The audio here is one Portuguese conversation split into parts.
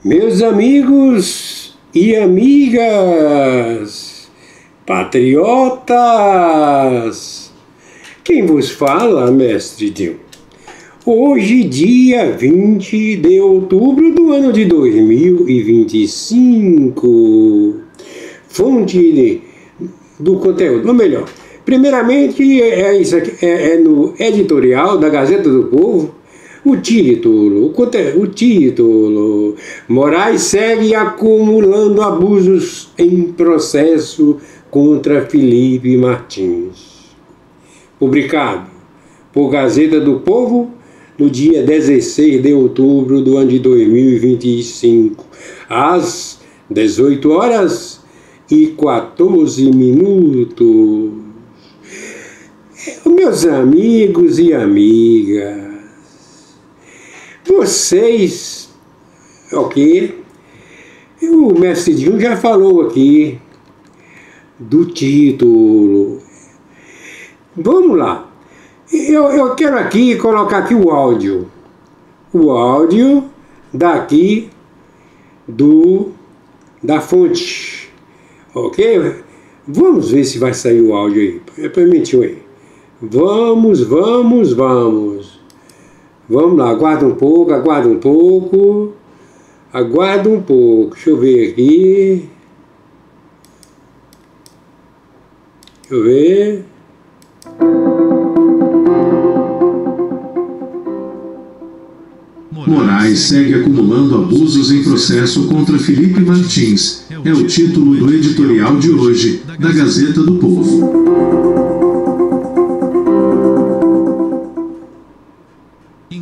Meus amigos e amigas, patriotas, quem vos fala, Mestre Dio? Hoje, dia 20 de outubro do ano de 2025, fonte do conteúdo, ou melhor, primeiramente isso aqui, no editorial da Gazeta do Povo. O título, Moraes segue acumulando abusos em processo contra Felipe Martins. Publicado por Gazeta do Povo no dia 16 de outubro do ano de 2025, às 18h14. Meus amigos e amigas, vocês, ok? O Mestre Dinho já falou aqui do título. Vamos lá. Eu quero aqui colocar aqui o áudio. O áudio daqui da fonte. Ok? Vamos ver se vai sair o áudio aí. Permitiu aí. Vamos. Vamos lá, aguarda um pouco. Deixa eu ver aqui. Moraes segue acumulando abusos em processo contra Felipe Martins. É o título do editorial de hoje, da Gazeta do Povo.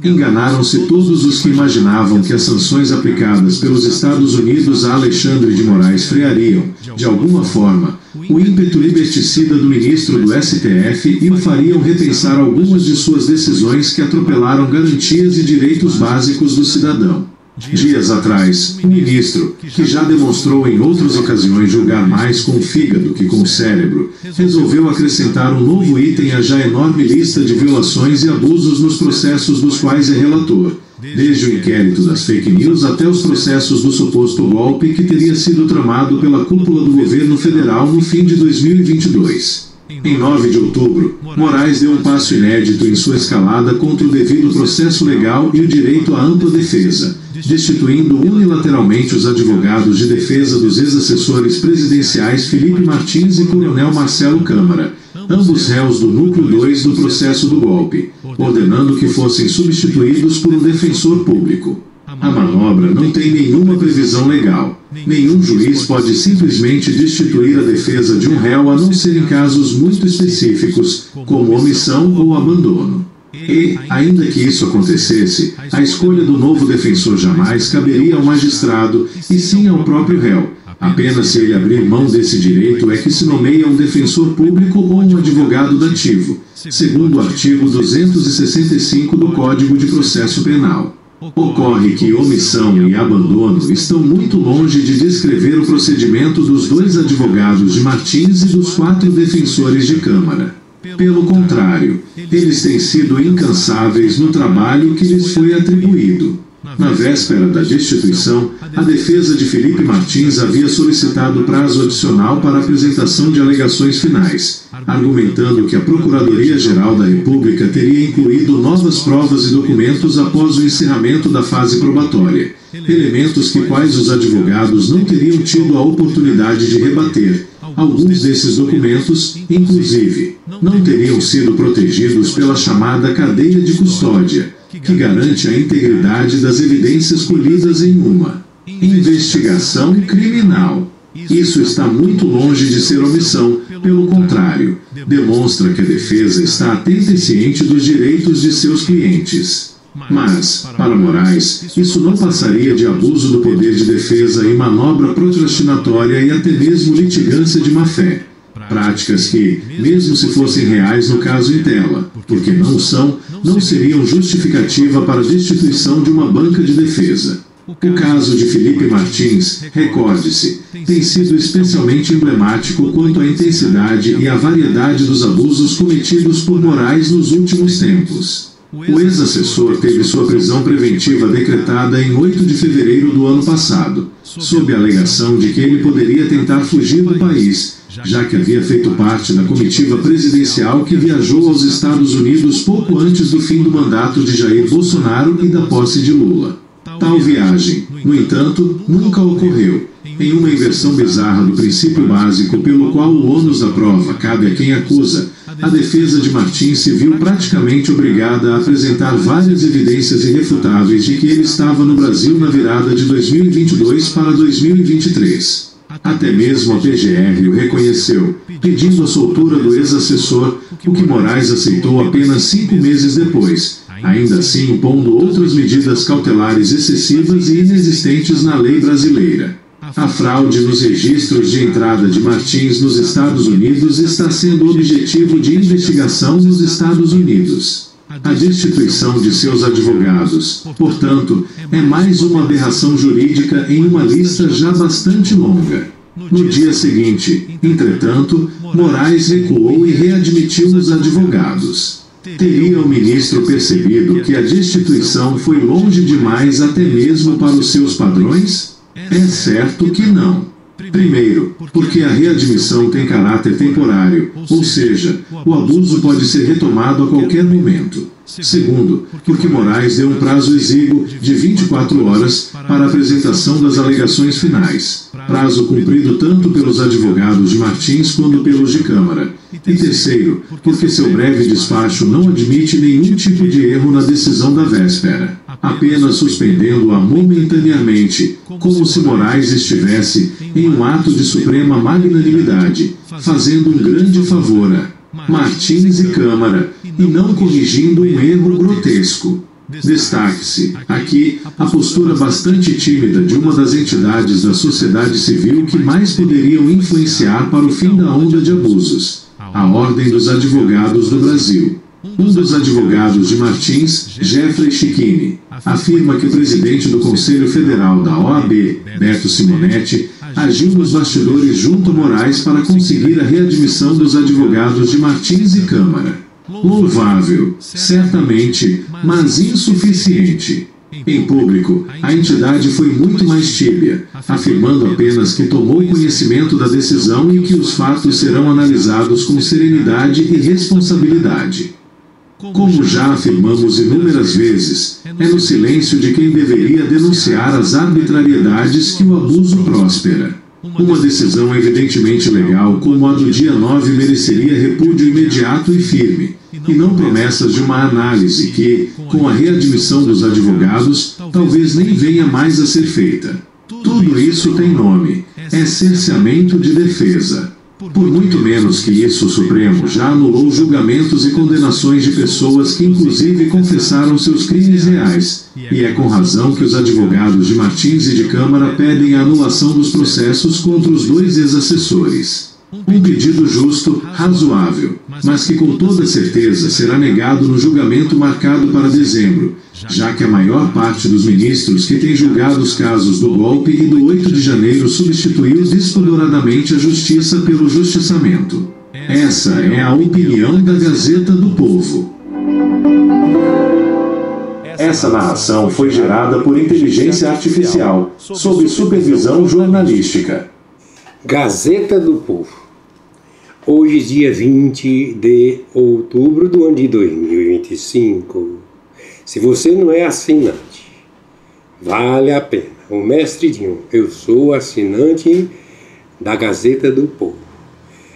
Enganaram-se todos os que imaginavam que as sanções aplicadas pelos Estados Unidos a Alexandre de Moraes freariam, de alguma forma, o ímpeto liberticida do ministro do STF e o fariam repensar algumas de suas decisões que atropelaram garantias e direitos básicos do cidadão. Dias atrás, o ministro, que já demonstrou em outras ocasiões julgar mais com o fígado que com o cérebro, resolveu acrescentar um novo item à já enorme lista de violações e abusos nos processos dos quais é relator, desde o inquérito das fake news até os processos do suposto golpe que teria sido tramado pela cúpula do governo federal no fim de 2022. Em 9 de outubro, Moraes deu um passo inédito em sua escalada contra o devido processo legal e o direito à ampla defesa, destituindo unilateralmente os advogados de defesa dos ex-assessores presidenciais Felipe Martins e Coronel Marcelo Câmara, ambos réus do núcleo 2 do processo do golpe, ordenando que fossem substituídos por um defensor público. A manobra não tem nenhuma previsão legal. Nenhum juiz pode simplesmente destituir a defesa de um réu a não ser em casos muito específicos, como omissão ou abandono. E, ainda que isso acontecesse, a escolha do novo defensor jamais caberia ao magistrado, e sim ao próprio réu. Apenas se ele abrir mão desse direito é que se nomeia um defensor público ou um advogado dativo, segundo o artigo 265 do Código de Processo Penal. Ocorre que omissão e abandono estão muito longe de descrever o procedimento dos dois advogados de Martins e dos 4 defensores de Câmara. Pelo contrário, eles têm sido incansáveis no trabalho que lhes foi atribuído. Na véspera da destituição, a defesa de Felipe Martins havia solicitado prazo adicional para a apresentação de alegações finais, argumentando que a Procuradoria-Geral da República teria incluído novas provas e documentos após o encerramento da fase probatória, elementos que quais os advogados não teriam tido a oportunidade de rebater. Alguns desses documentos, inclusive, não teriam sido protegidos pela chamada cadeia de custódia, que garante a integridade das evidências colhidas em uma investigação criminal. Isso está muito longe de ser omissão, pelo contrário, demonstra que a defesa está atenta e ciente dos direitos de seus clientes. Mas, para Moraes, isso não passaria de abuso do poder de defesa e manobra procrastinatória e até mesmo litigância de má-fé. Práticas que, mesmo se fossem reais no caso em tela, porque não são, não seriam justificativa para a destituição de uma banca de defesa. O caso de Felipe Martins, recorde-se, tem sido especialmente emblemático quanto à intensidade e à variedade dos abusos cometidos por Moraes nos últimos tempos. O ex-assessor teve sua prisão preventiva decretada em 8 de fevereiro do ano passado, sob a alegação de que ele poderia tentar fugir do país, já que havia feito parte da comitiva presidencial que viajou aos Estados Unidos pouco antes do fim do mandato de Jair Bolsonaro e da posse de Lula. Tal viagem, no entanto, nunca ocorreu, em uma inversão bizarra do princípio básico pelo qual o ônus da prova cabe a quem acusa. A defesa de Martins se viu praticamente obrigada a apresentar várias evidências irrefutáveis de que ele estava no Brasil na virada de 2022 para 2023. Até mesmo a PGR o reconheceu, pedindo a soltura do ex-assessor, o que Moraes aceitou apenas 5 meses depois, ainda assim impondo outras medidas cautelares excessivas e inexistentes na lei brasileira. A fraude nos registros de entrada de Martins nos Estados Unidos está sendo objetivo de investigação nos Estados Unidos. A destituição de seus advogados, portanto, é mais uma aberração jurídica em uma lista já bastante longa. No dia seguinte, entretanto, Moraes recuou e readmitiu os advogados. Teria o ministro percebido que a destituição foi longe demais até mesmo para os seus padrões? É certo que não. Primeiro, porque a readmissão tem caráter temporário, ou seja, o abuso pode ser retomado a qualquer momento. Segundo, porque Moraes deu um prazo exíguo de 24 horas para a apresentação das alegações finais, prazo cumprido tanto pelos advogados de Martins quanto pelos de Câmara. E terceiro, porque seu breve despacho não admite nenhum tipo de erro na decisão da véspera, apenas suspendendo-a momentaneamente, como se Moraes estivesse em um ato de suprema magnanimidade, fazendo um grande favor a Martins e Câmara, e não corrigindo um erro grotesco. Destaque-se, aqui, a postura bastante tímida de uma das entidades da sociedade civil que mais poderiam influenciar para o fim da onda de abusos, a Ordem dos Advogados do Brasil. Um dos advogados de Martins, Jeffrey Schichini, afirma que o presidente do Conselho Federal da OAB, Beto Simonetti, agiu nos bastidores junto a Moraes para conseguir a readmissão dos advogados de Martins e Câmara. Louvável, certamente, mas insuficiente. Em público, a entidade foi muito mais tíbia, afirmando apenas que tomou conhecimento da decisão e que os fatos serão analisados com serenidade e responsabilidade. Como já afirmamos inúmeras vezes, é no silêncio de quem deveria denunciar as arbitrariedades que o abuso próspera. Uma decisão evidentemente legal como a do dia 9 mereceria repúdio imediato e firme, e não promessas de uma análise que, com a readmissão dos advogados, talvez nem venha mais a ser feita. Tudo isso tem nome: é cerceamento de defesa. Por muito menos que isso, o Supremo já anulou julgamentos e condenações de pessoas que inclusive confessaram seus crimes reais, e é com razão que os advogados de Martins e de Câmara pedem a anulação dos processos contra os dois ex-assessores. Um pedido justo, razoável, mas que com toda certeza será negado no julgamento marcado para dezembro, já que a maior parte dos ministros que tem julgado os casos do golpe e do 8 de janeiro substituiu despudoradamente a justiça pelo justiçamento. Essa é a opinião da Gazeta do Povo. Essa narração foi gerada por inteligência artificial, sob supervisão jornalística. Gazeta do Povo. Hoje, dia 20 de outubro do ano de 2025. Se você não é assinante, vale a pena. O Mestre Dinho, eu sou assinante da Gazeta do Povo.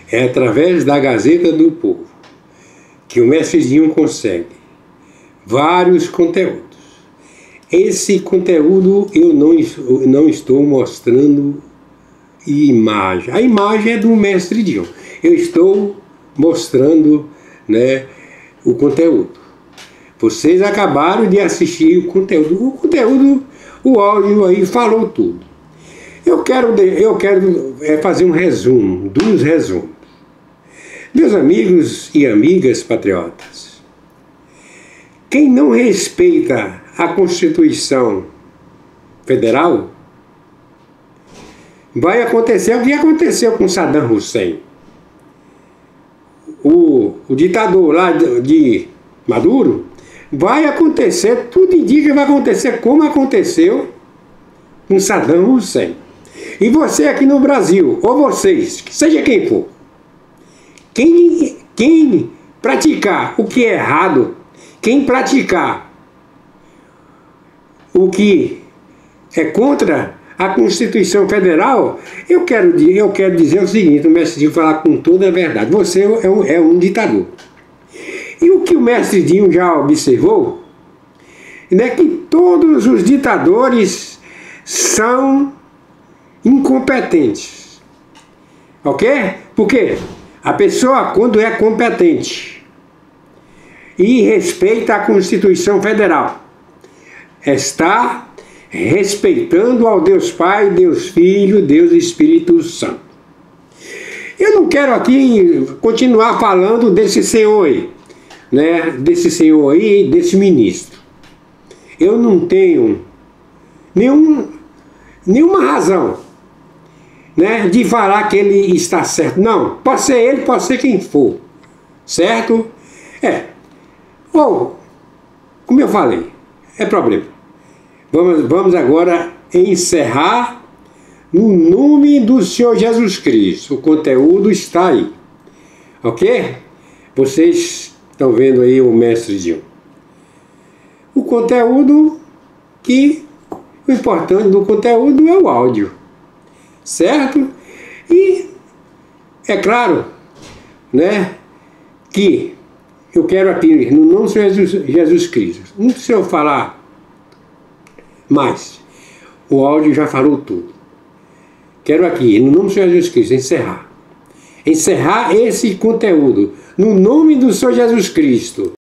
É através da Gazeta do Povo que o Mestre Dinho consegue vários conteúdos. Esse conteúdo eu não estou mostrando imagem. A imagem é do Mestre Dinho. Eu estou mostrando, né, o conteúdo. Vocês acabaram de assistir o conteúdo. O áudio aí falou tudo. Eu quero fazer um resumo, dos resumos. Meus amigos e amigas patriotas, quem não respeita a Constituição Federal, vai acontecer o que aconteceu com Saddam Hussein. O ditador lá de Maduro vai acontecer, tudo indica que vai acontecer como aconteceu com Saddam Hussein. E você aqui no Brasil, ou vocês, seja quem for, quem praticar o que é errado, quem praticar o que é contra a Constituição Federal, eu quero dizer o seguinte, o mestre Dinho falar com toda a verdade, você é um ditador. E o que o mestre Dinho já observou, é que todos os ditadores são incompetentes. Ok? Porque a pessoa, quando é competente e respeita a Constituição Federal, está respeitando ao Deus Pai, Deus Filho, Deus Espírito Santo. Eu não quero aqui continuar falando desse senhor aí, né? Desse senhor aí, desse ministro. Eu não tenho nenhuma razão, né, de falar que ele está certo. Não, pode ser ele, pode ser quem for, certo? Ou, como eu falei, é problema. Vamos agora encerrar no nome do Senhor Jesus Cristo. O conteúdo está aí, ok? Vocês estão vendo aí o mestre Dinho. O conteúdo o importante do conteúdo é o áudio, certo? E é claro, né, que eu quero aqui, no nome do Senhor Jesus Cristo, não precisa eu falar mais, o áudio já falou tudo. Quero aqui, no nome do Senhor Jesus Cristo, encerrar esse conteúdo, no nome do Senhor Jesus Cristo.